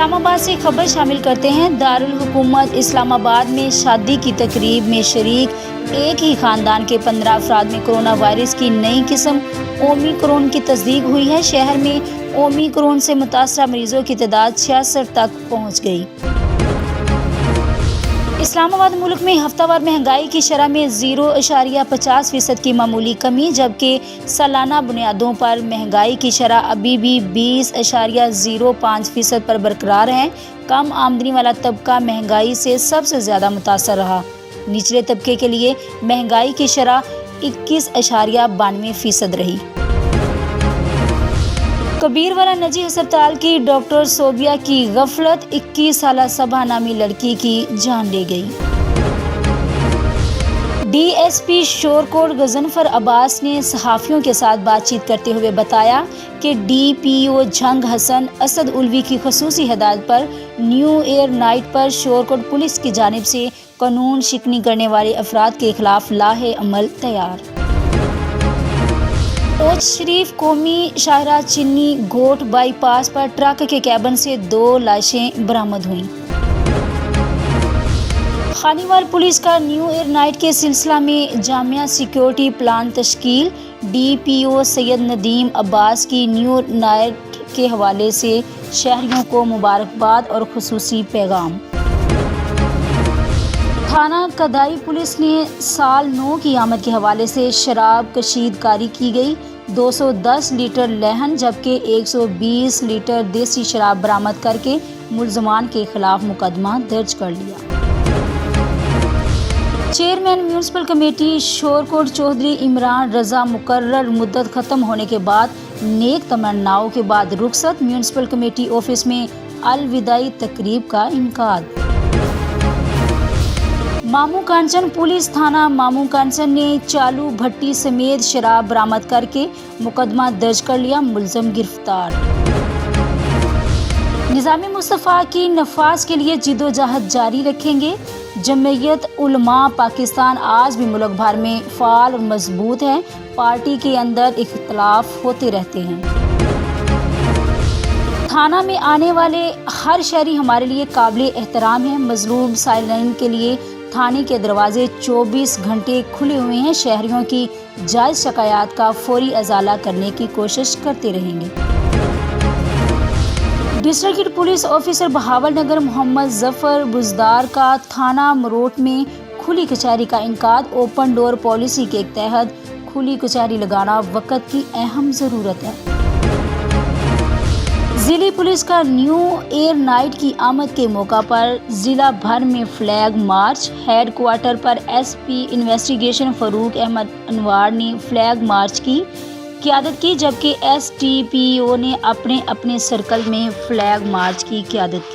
اسلام آباد سے خبر شامل کرتے ہیں۔ دارالحکومت اسلام آباد میں شادی کی تقریب میں شریک ایک ہی خاندان کے 15 افراد میں کورونا وائرس کی نئی قسم اومیکرون کی تصدیق ہوئی ہے۔ شہر میں اومیکرون سے متاثرہ مریضوں کی تعداد 66 تک پہنچ گئی۔ اسلام آباد ملک میں ہفتہ وار مہنگائی کی شرح میں 0.50% کی معمولی کمی، جبکہ سالانہ بنیادوں پر مہنگائی کی شرح ابھی بھی 20.05% پر برقرار ہے۔ کم آمدنی والا طبقہ مہنگائی سے سب سے زیادہ متاثر رہا۔ نچلے طبقے کے لیے مہنگائی کی شرح 21.92% رہی۔ کبیرولہ نجی ہسپتال کی ڈاکٹر صوبیہ کی غفلت، 21 سالہ صبا نامی لڑکی کی جان لے گئی۔ D S P Shorkot Ghazanfar Abbas نے صحافیوں کے ساتھ بات چیت کرتے ہوئے بتایا کہ ڈی پی او جھنگ حسن اسد الوی کی خصوصی ہدایت پر نیو ایئر نائٹ پر شورکوٹ پولیس کی جانب سے قانون شکنی کرنے والے افراد کے خلاف لاحِ عمل تیار۔ اوچھ شریف قومی شاہراہ چنی گھوٹ بائی پاس پر ٹرک کے کیبن سے 2 لاشیں برآمد ہوئیں۔ خانیوال پولیس کا نیو ایئر نائٹ کے سلسلہ میں جامع سیکیورٹی پلان تشکیل، ڈی پی او سید ندیم عباس کی نیو ایئر نائٹ کے حوالے سے شہریوں کو مبارکباد اور خصوصی پیغام۔ تھانہ کدائی پولیس نے سال نو کی آمد کے حوالے سے شراب کشید کاری کی گئی، 210 لیٹر لہن جبکہ 120 لیٹر دیسی شراب برآمد کر کے ملزمان کے خلاف مقدمہ درج کر لیا۔ Chairman municipal committee Shorkot Chaudhry Imran Raza مقرر مدت ختم ہونے کے بعد نیک تمناؤں کے بعد رخصت، میونسپل کمیٹی آفس میں الوداعی تقریب کا انعقاد۔ مامو کانچن پولیس تھانہ مامو کانچن نے چالو بھٹی سمیت شراب برآمد کر کے مقدمہ درج کر لیا، ملزم گرفتار۔ نظام مصطفیٰ کی نفاذ کے لیے جدوجہد جاری رکھیں گے، جمعیت علماء پاکستان آج بھی ملک بھر میں فعال اور مضبوط ہے، پارٹی کے اندر اختلاف ہوتے رہتے ہیں۔ تھانہ میں آنے والے ہر شہری ہمارے لیے قابل احترام ہے، مظلوم سائلین کے لیے تھانے کے دروازے 24 گھنٹے کھلے ہوئے ہیں، شہریوں کی جائز شکایات کا فوری ازالہ کرنے کی کوشش کرتے رہیں گے۔ District police officer Bahawalnagar Muhammad Zafar Buzdar کا تھانہ مروٹ میں کھلی کچہری کا انعقاد، اوپن ڈور پالیسی کے تحت کھلی کچہری لگانا وقت کی اہم ضرورت ہے۔ ضلعی پولیس کا نیو ایئر نائٹ کی آمد کے موقع پر ضلع بھر میں فلیگ مارچ، ہیڈ کوارٹر پر ایس پی انویسٹیگیشن فاروق احمد انوار نے فلیگ مارچ کی قیادت کی، جبکہ ایس ٹی پی او نے اپنے سرکل میں فلیگ مارچ کی قیادت کی۔